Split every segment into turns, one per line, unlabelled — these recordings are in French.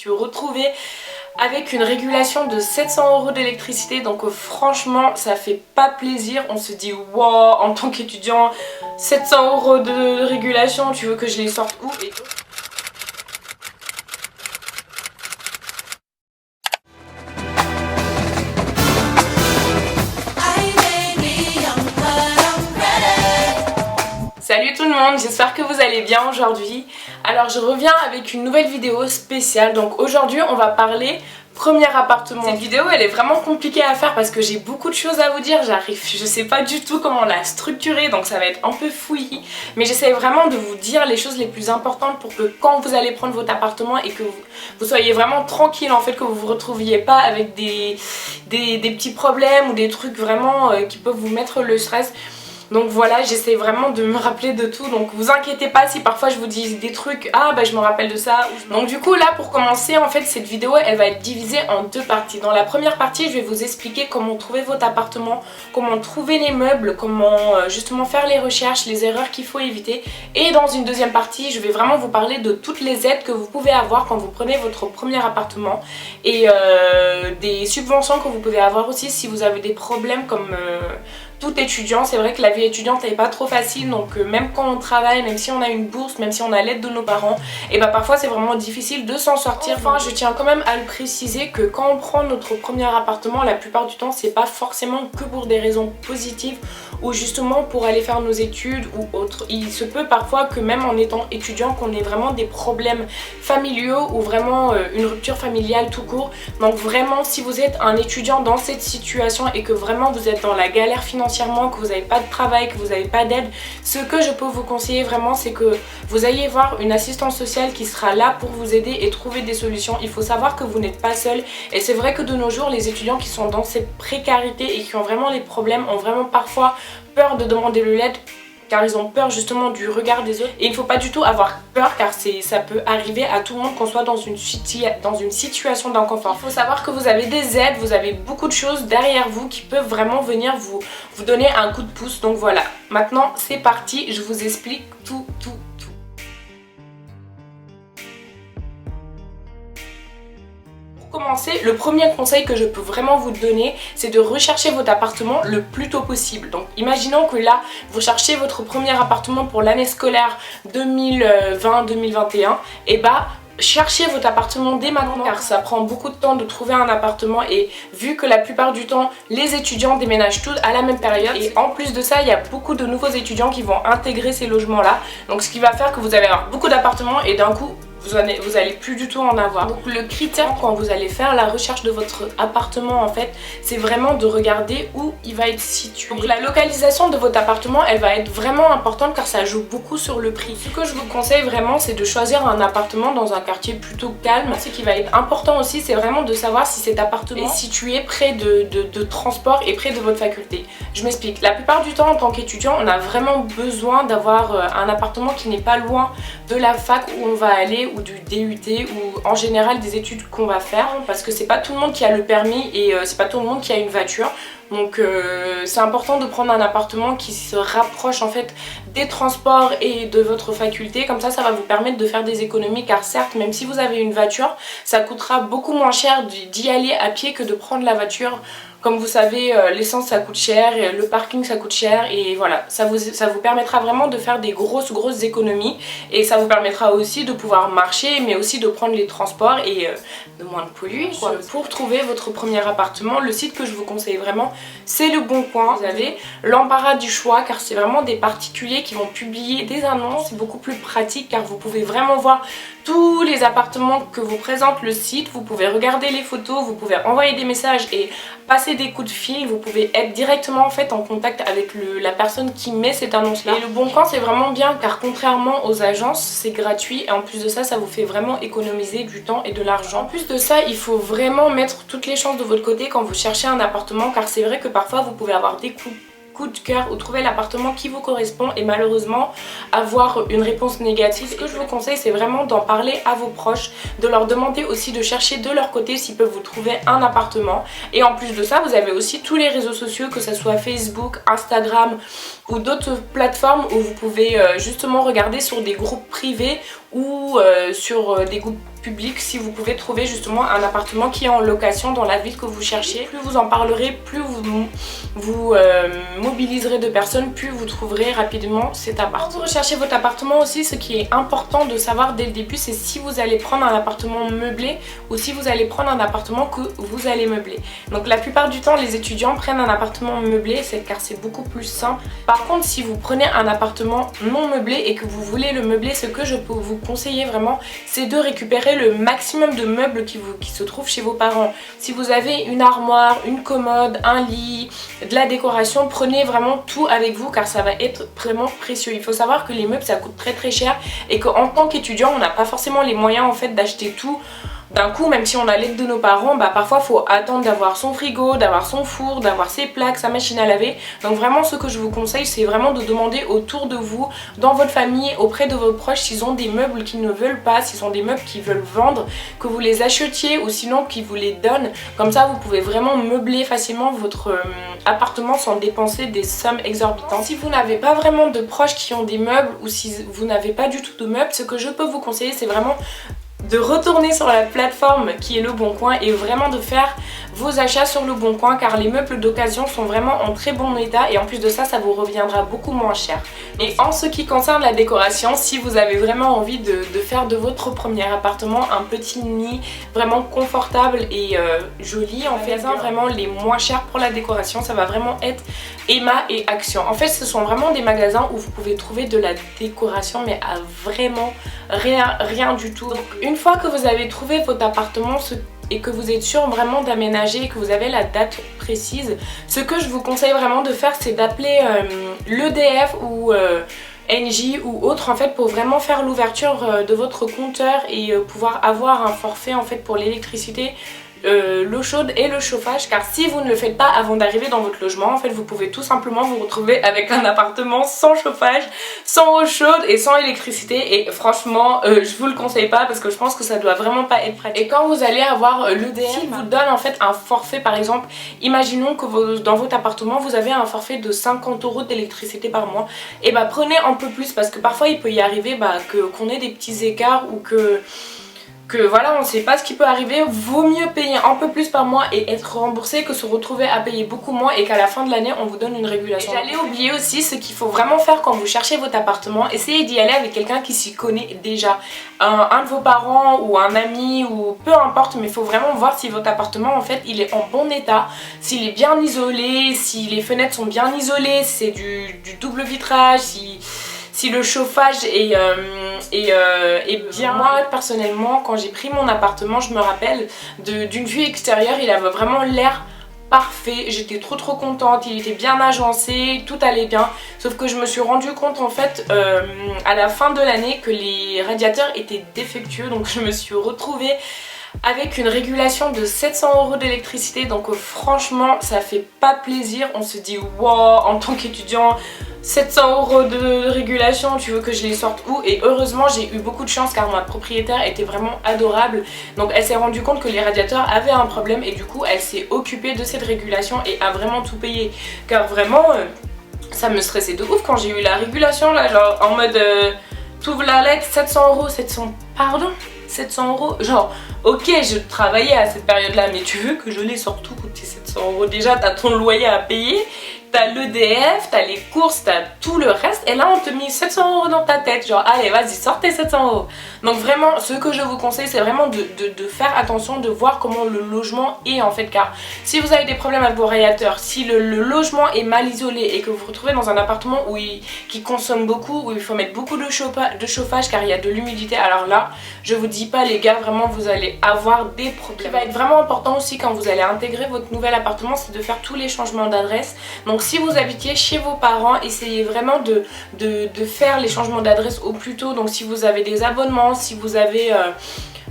suis retrouvée avec une régulation de 700 € d'électricité. Donc franchement ça fait pas plaisir. On se dit wow, en tant qu'étudiant 700 € de régulation, tu veux que je les sorte où et tout. Salut tout le monde, j'espère que vous allez bien aujourd'hui. Alors je reviens avec une nouvelle vidéo spéciale. Donc aujourd'hui on va parler premier appartement. Cette vidéo elle est vraiment compliquée à faire parce que j'ai beaucoup de choses à vous dire. Je sais pas du tout comment la structurer, donc ça va être un peu fouillis. Mais j'essaie vraiment de vous dire les choses les plus importantes pour que quand vous allez prendre votre appartement et que vous soyez vraiment tranquille, en fait, que vous vous retrouviez pas avec des petits problèmes ou des trucs vraiment qui peuvent vous mettre le stress. Donc voilà, j'essaie vraiment de me rappeler de tout, donc vous inquiétez pas si parfois je vous dis des trucs, ah bah je me rappelle de ça. Donc du coup là pour commencer, en fait cette vidéo elle va être divisée en deux parties. Dans la première partie je vais vous expliquer comment trouver votre appartement, comment trouver les meubles, comment justement faire les recherches, les erreurs qu'il faut éviter. Et dans une deuxième partie je vais vraiment vous parler de toutes les aides que vous pouvez avoir quand vous prenez votre premier appartement et des subventions que vous pouvez avoir aussi si vous avez des problèmes comme... tout étudiant. C'est vrai que la vie étudiante n'est pas trop facile, donc même quand on travaille, même si on a une bourse, même si on a l'aide de nos parents, et bah parfois c'est vraiment difficile de s'en sortir. Enfin je tiens quand même à le préciser que quand on prend notre premier appartement, la plupart du temps c'est pas forcément que pour des raisons positives ou justement pour aller faire nos études ou autre. Il se peut parfois que même en étant étudiant qu'on ait vraiment des problèmes familiaux ou vraiment une rupture familiale tout court. Donc vraiment si vous êtes un étudiant dans cette situation et que vraiment vous êtes dans la galère financière, que vous n'avez pas de travail, que vous n'avez pas d'aide, ce que je peux vous conseiller vraiment c'est que vous ayez voir une assistante sociale qui sera là pour vous aider et trouver des solutions. Il faut savoir que vous n'êtes pas seul et c'est vrai que de nos jours les étudiants qui sont dans cette précarité et qui ont vraiment les problèmes ont vraiment parfois peur de demander de l'aide car ils ont peur justement du regard des autres. Et il ne faut pas du tout avoir peur car ça peut arriver à tout le monde qu'on soit dans une situation d'inconfort. Il faut savoir que vous avez des aides, vous avez beaucoup de choses derrière vous qui peuvent vraiment venir vous donner un coup de pouce. Donc voilà, maintenant c'est parti, je vous explique tout. Pour commencer, le premier conseil que je peux vraiment vous donner, c'est de rechercher votre appartement le plus tôt possible. Donc imaginons que là, vous cherchez votre premier appartement pour l'année scolaire 2020-2021, et bah cherchez votre appartement dès maintenant car ça prend beaucoup de temps de trouver un appartement et vu que la plupart du temps les étudiants déménagent tous à la même période et en plus de ça il y a beaucoup de nouveaux étudiants qui vont intégrer ces logements là, donc ce qui va faire que vous allez avoir beaucoup d'appartements et d'un coup vous allez plus du tout en avoir. Donc le critère quand vous allez faire la recherche de votre appartement en fait, c'est vraiment de regarder où il va être situé. Donc la localisation de votre appartement elle va être vraiment importante car ça joue beaucoup sur le prix. Ce que je vous conseille vraiment c'est de choisir un appartement dans un quartier plutôt calme. Ce qui va être important aussi c'est vraiment de savoir si cet appartement est situé près de transport et près de votre faculté. Je m'explique, la plupart du temps en tant qu'étudiant on a vraiment besoin d'avoir un appartement qui n'est pas loin de la fac où on va aller ou du DUT ou en général des études qu'on va faire parce que c'est pas tout le monde qui a le permis et c'est pas tout le monde qui a une voiture. Donc c'est important de prendre un appartement qui se rapproche en fait des transports et de votre faculté, comme ça va vous permettre de faire des économies car certes même si vous avez une voiture ça coûtera beaucoup moins cher d'y aller à pied que de prendre la voiture. Comme vous savez l'essence ça coûte cher, le parking ça coûte cher et voilà ça vous permettra vraiment de faire des grosses économies et ça vous permettra aussi de pouvoir marcher mais aussi de prendre les transports et de moins de polluer quoi. Pour trouver votre premier appartement, le site que je vous conseille vraiment c'est Le Bon Coin. Vous avez l'embarras du choix car c'est vraiment des particuliers qui vont publier des annonces. C'est beaucoup plus pratique car vous pouvez vraiment voir tous les appartements que vous présente le site. Vous pouvez regarder les photos, vous pouvez envoyer des messages et passer des coups de fil. Vous pouvez être directement en fait en contact avec la personne qui met cette annonce là. Et Le Bon Coin c'est vraiment bien car contrairement aux agences c'est gratuit et en plus de ça ça vous fait vraiment économiser du temps et de l'argent. En plus de ça il faut vraiment mettre toutes les chances de votre côté quand vous cherchez un appartement car c'est vrai que parfois vous pouvez avoir des coups de cœur ou trouver l'appartement qui vous correspond et malheureusement avoir une réponse négative. Ce que je vous conseille c'est vraiment d'en parler à vos proches, de leur demander aussi de chercher de leur côté s'ils peuvent vous trouver un appartement. Et en plus de ça vous avez aussi tous les réseaux sociaux, que ce soit Facebook, Instagram ou d'autres plateformes où vous pouvez justement regarder sur des groupes privés ou sur des groupes publics si vous pouvez trouver justement un appartement qui est en location dans la ville que vous cherchez. Plus vous en parlerez, plus vous mobiliserez de personnes, plus vous trouverez rapidement cet appart. Quand vous recherchez votre appartement aussi, ce qui est important de savoir dès le début, c'est si vous allez prendre un appartement meublé ou si vous allez prendre un appartement que vous allez meubler. Donc la plupart du temps, les étudiants prennent un appartement meublé car c'est beaucoup plus simple. Par contre, si vous prenez un appartement non meublé et que vous voulez le meubler, ce que je peux vous conseiller vraiment, c'est de récupérer le maximum de meubles qui se trouvent chez vos parents. Si vous avez une armoire, une commode, un lit, de la décoration, prenez vraiment tout avec vous car ça va être vraiment précieux. Il faut savoir que les meubles ça coûte très cher et qu'en tant qu'étudiant on n'a pas forcément les moyens en fait d'acheter tout d'un coup, même si on a l'aide de nos parents, parfois il faut attendre d'avoir son frigo, d'avoir son four, d'avoir ses plaques, sa machine à laver. Donc vraiment ce que je vous conseille, c'est vraiment de demander autour de vous, dans votre famille, auprès de vos proches, s'ils ont des meubles qu'ils ne veulent pas, s'ils ont des meubles qu'ils veulent vendre, que vous les achetiez ou sinon qu'ils vous les donnent. Comme ça vous pouvez vraiment meubler facilement votre appartement sans dépenser des sommes exorbitantes. Si vous n'avez pas vraiment de proches qui ont des meubles ou si vous n'avez pas du tout de meubles, ce que je peux vous conseiller c'est vraiment de retourner sur la plateforme qui est Le Bon Coin et vraiment de faire vos achats sur Le Bon Coin car les meubles d'occasion sont vraiment en très bon état et en plus de ça, ça vous reviendra beaucoup moins cher. Et en ce qui concerne la décoration, si vous avez vraiment envie de faire de votre premier appartement un petit nid vraiment confortable et joli, en fait vraiment les moins chers pour la décoration, ça va vraiment être Emma et Action. En fait ce sont vraiment des magasins où vous pouvez trouver de la décoration mais à vraiment rien du tout. Donc, une fois que vous avez trouvé votre appartement et que vous êtes sûr vraiment d'aménager et que vous avez la date précise, ce que je vous conseille vraiment de faire c'est d'appeler l'EDF ou NJ ou autre en fait pour vraiment faire l'ouverture de votre compteur et pouvoir avoir un forfait en fait pour l'électricité, l'eau chaude et le chauffage, car si vous ne le faites pas avant d'arriver dans votre logement, en fait vous pouvez tout simplement vous retrouver avec un appartement sans chauffage, sans eau chaude et sans électricité et franchement je vous le conseille pas parce que je pense que ça doit vraiment pas être pratique. Et quand vous allez avoir l'EDF, s'il vous donne en fait un forfait, par exemple imaginons que dans votre appartement vous avez un forfait de 50 € d'électricité par mois, et prenez un peu plus parce que parfois il peut y arriver qu'on ait des petits écarts ou que voilà, on ne sait pas ce qui peut arriver. Vaut mieux payer un peu plus par mois et être remboursé que se retrouver à payer beaucoup moins et qu'à la fin de l'année on vous donne une régulation. J'allais oublier aussi ce qu'il faut vraiment faire quand vous cherchez votre appartement, essayez d'y aller avec quelqu'un qui s'y connaît déjà, un de vos parents ou un ami ou peu importe, mais il faut vraiment voir si votre appartement en fait il est en bon état, s'il est bien isolé, si les fenêtres sont bien isolées, si c'est du double vitrage, si le chauffage est bien. Moi personnellement quand j'ai pris mon appartement, je me rappelle d'une vue extérieure, il avait vraiment l'air parfait, j'étais trop contente, il était bien agencé, tout allait bien, sauf que je me suis rendu compte en fait à la fin de l'année que les radiateurs étaient défectueux, donc je me suis retrouvée avec une régulation de 700 € d'électricité. Donc franchement ça fait pas plaisir, on se dit wow, en tant qu'étudiant 700 € de régulation, tu veux que je les sorte où? Et heureusement j'ai eu beaucoup de chance car ma propriétaire était vraiment adorable, donc elle s'est rendue compte que les radiateurs avaient un problème et du coup elle s'est occupée de cette régulation et a vraiment tout payé, car vraiment ça me stressait de ouf quand j'ai eu la régulation là, genre en mode t'ouvres la lettre 700 €, pardon 700 €, genre ok je travaillais à cette période là mais tu veux que je les sorte tout coûter 700 €, déjà t'as ton loyer à payer, t'as l'EDF, t'as les courses, t'as tout le reste et là on te met 700 € dans ta tête, genre allez vas-y sortez 700 €. Donc vraiment ce que je vous conseille c'est vraiment de faire attention, de voir comment le logement est en fait, car si vous avez des problèmes avec vos radiateurs, si le logement est mal isolé et que vous vous retrouvez dans un appartement qui consomme beaucoup, où il faut mettre beaucoup de chauffage car il y a de l'humidité, alors là je vous dis pas les gars, vraiment vous allez avoir des problèmes. Ce qui va être vraiment important aussi quand vous allez intégrer votre nouvel appartement, c'est de faire tous les changements d'adresse. Donc si vous habitiez chez vos parents, essayez vraiment de faire les changements d'adresse au plus tôt. Donc si vous avez des abonnements, si vous avez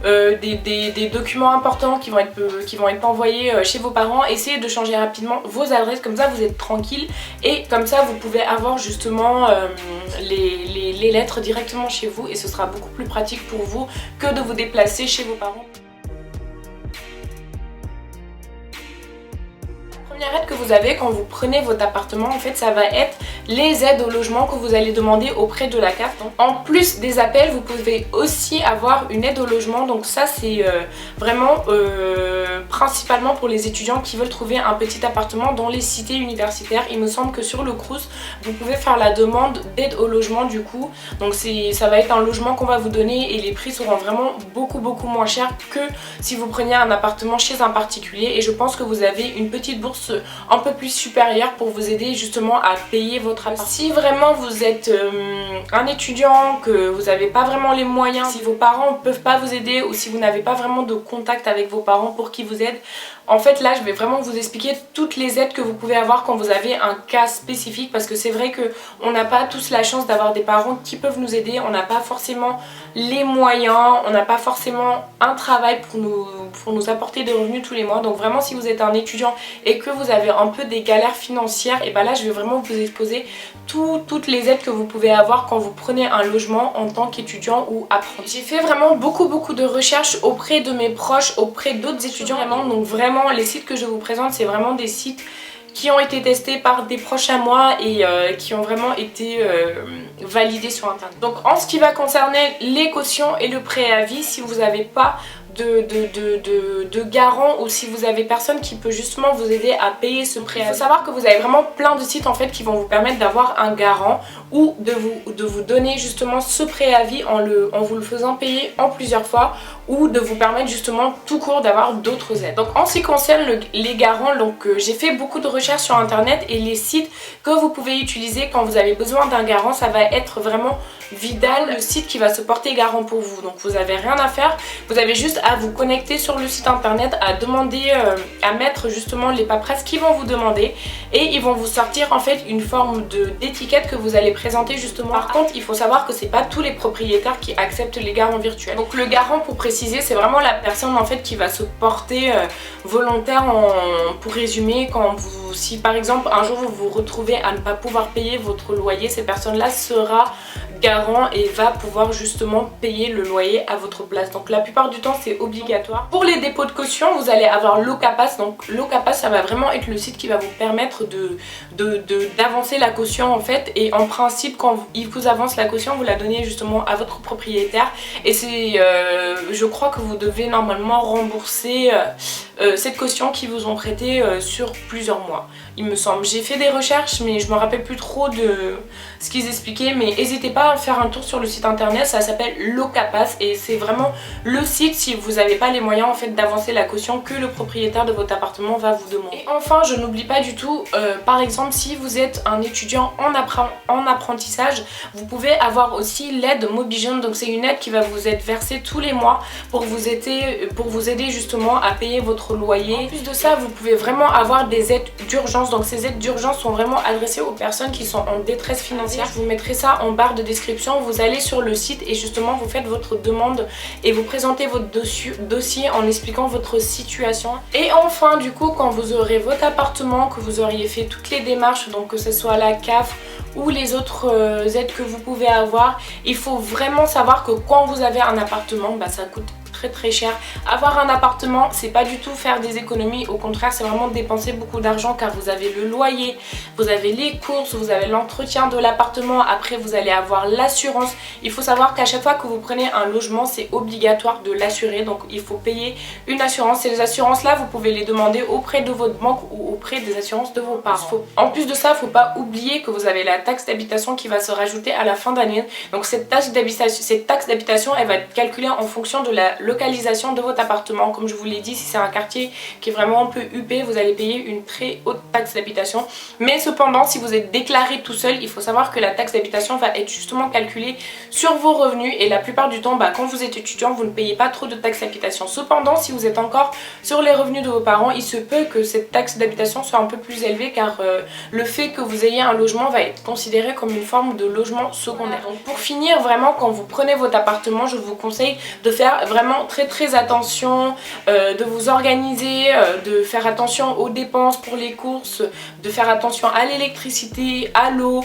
des documents importants qui vont être envoyés chez vos parents, essayez de changer rapidement vos adresses, comme ça vous êtes tranquille et comme ça vous pouvez avoir justement les lettres directement chez vous et ce sera beaucoup plus pratique pour vous que de vous déplacer chez vos parents. La première aide que vous avez quand vous prenez votre appartement en fait ça va être les aides au logement que vous allez demander auprès de la CAF. Donc, en plus des appels, vous pouvez aussi avoir une aide au logement. Donc ça c'est vraiment principalement pour les étudiants qui veulent trouver un petit appartement dans les cités universitaires. Il me semble que sur le Crous, vous pouvez faire la demande d'aide au logement du coup. Donc ça va être un logement qu'on va vous donner et les prix seront vraiment beaucoup moins chers que si vous preniez un appartement chez un particulier. Et je pense que vous avez une petite bourse un peu plus supérieure pour vous aider justement à payer votre appart. Si vraiment vous êtes un étudiant, que vous n'avez pas vraiment les moyens, si vos parents ne peuvent pas vous aider ou si vous n'avez pas vraiment de contact avec vos parents pour qu'ils vous aident, en fait là je vais vraiment vous expliquer toutes les aides que vous pouvez avoir quand vous avez un cas spécifique, parce que c'est vrai qu'on n'a pas tous la chance d'avoir des parents qui peuvent nous aider, on n'a pas forcément les moyens, on n'a pas forcément un travail pour nous apporter des revenus tous les mois. Donc vraiment si vous êtes un étudiant et que vous avez un peu des galères financières, et ben là je vais vraiment vous exposer toutes les aides que vous pouvez avoir quand vous prenez un logement en tant qu'étudiant ou apprenti. J'ai fait vraiment beaucoup de recherches auprès de mes proches, auprès d'autres étudiants vraiment. Donc vraiment les sites que je vous présente, c'est vraiment des sites qui ont été testés par des proches à moi et qui ont vraiment été validés sur internet. Donc en ce qui va concerner les cautions et le préavis, si vous n'avez pas de garant ou si vous avez personne qui peut justement vous aider à payer ce préavis. Il faut savoir que vous avez vraiment plein de sites en fait qui vont vous permettre d'avoir un garant ou de vous donner justement ce préavis en vous le faisant payer en plusieurs fois, ou de vous permettre justement tout court d'avoir d'autres aides. Donc en ce qui concerne les garants, donc j'ai fait beaucoup de recherches sur internet et les sites que vous pouvez utiliser quand vous avez besoin d'un garant, ça va être vraiment Vidal, le site qui va se porter garant pour vous. Donc vous n'avez rien à faire, vous avez juste à vous connecter sur le site internet, à demander, à mettre justement les paperasses qu'ils vont vous demander et ils vont vous sortir en fait une forme d'étiquette que vous allez présenter justement. Par contre il faut savoir que c'est pas tous les propriétaires qui acceptent les garants virtuels. Donc le garant, pour préciser, c'est vraiment la personne en fait qui va se porter volontaire pour résumer, si par exemple un jour vous vous retrouvez à ne pas pouvoir payer votre loyer, cette personne là sera garant et va pouvoir justement payer le loyer à votre place. Donc la plupart du temps c'est obligatoire. Pour les dépôts de caution, vous allez avoir Locapass. Donc Locapass, ça va vraiment être le site qui va vous permettre d'avancer la caution en fait. Et en principe quand il vous avance la caution, vous la donnez justement à votre propriétaire et c'est je crois que vous devez normalement rembourser cette caution qu'ils vous ont prêtée sur plusieurs mois, il me semble. J'ai fait des recherches mais je me rappelle plus trop de ce qu'ils expliquaient, mais n'hésitez pas à faire un tour sur le site internet, ça s'appelle Locapass et c'est vraiment le site, si vous n'avez pas les moyens en fait d'avancer la caution, que le propriétaire de votre appartement va vous demander. Et enfin je n'oublie pas du tout, par exemple si vous êtes un étudiant en apprentissage, vous pouvez avoir aussi l'aide Mobijeune. Donc c'est une aide qui va vous être versée tous les mois pour vous aider justement à payer votre loyer. En plus de ça, vous pouvez vraiment avoir des aides d'urgence. Donc ces aides d'urgence sont vraiment adressées aux personnes qui sont en détresse financière. Je vous mettrai ça en barre de description. Vous allez sur le site et justement vous faites votre demande et vous présentez votre dossier en expliquant votre situation. Et enfin du coup, quand vous aurez votre appartement, que vous auriez fait toutes les démarches, donc que ce soit la CAF ou les autres aides que vous pouvez avoir, il faut vraiment savoir que quand vous avez un appartement, bah, ça coûte très cher. Avoir un appartement, c'est pas du tout faire des économies, au contraire c'est vraiment dépenser beaucoup d'argent, car vous avez le loyer, vous avez les courses, vous avez l'entretien de l'appartement, après vous allez avoir l'assurance. Il faut savoir qu'à chaque fois que vous prenez un logement, c'est obligatoire de l'assurer, donc il faut payer une assurance. Et les assurances là, vous pouvez les demander auprès de votre banque ou auprès des assurances de vos parents. En plus de ça, il faut pas oublier que vous avez la taxe d'habitation qui va se rajouter à la fin d'année. Donc cette taxe d'habitation, elle va être calculée en fonction de la localisation de votre appartement. Comme je vous l'ai dit, si c'est un quartier qui est vraiment un peu huppé, vous allez payer une très haute taxe d'habitation. Mais cependant, si vous êtes déclaré tout seul, il faut savoir que la taxe d'habitation va être justement calculée sur vos revenus et la plupart du temps, bah, quand vous êtes étudiant, vous ne payez pas trop de taxe d'habitation. Cependant, si vous êtes encore sur les revenus de vos parents, il se peut que cette taxe d'habitation soit un peu plus élevée, car le fait que vous ayez un logement va être considéré comme une forme de logement secondaire. Donc pour finir, vraiment, quand vous prenez votre appartement, je vous conseille de faire vraiment vraiment très attention, de vous organiser, de faire attention aux dépenses pour les courses, de faire attention à l'électricité, à l'eau,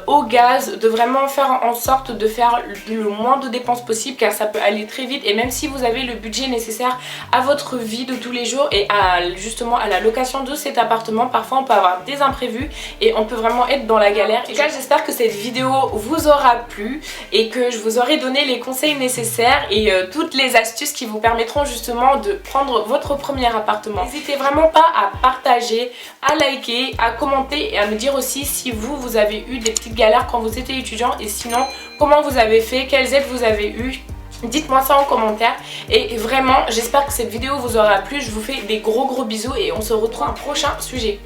au gaz, de vraiment faire en sorte de faire le moins de dépenses possible car ça peut aller très vite. Et même si vous avez le budget nécessaire à votre vie de tous les jours et justement à la location de cet appartement, parfois on peut avoir des imprévus et on peut vraiment être dans la galère. En tout cas, j'espère que cette vidéo vous aura plu et que je vous aurai donné les conseils nécessaires et toutes les astuces qui vous permettront justement de prendre votre premier appartement. N'hésitez vraiment pas à partager, à liker, à commenter et à me dire aussi si vous avez eu des petites galères quand vous étiez étudiant et sinon comment vous avez fait, quelles aides vous avez eues. Dites-moi ça en commentaire et vraiment j'espère que cette vidéo vous aura plu. Je vous fais des gros bisous et on se retrouve dans un prochain sujet.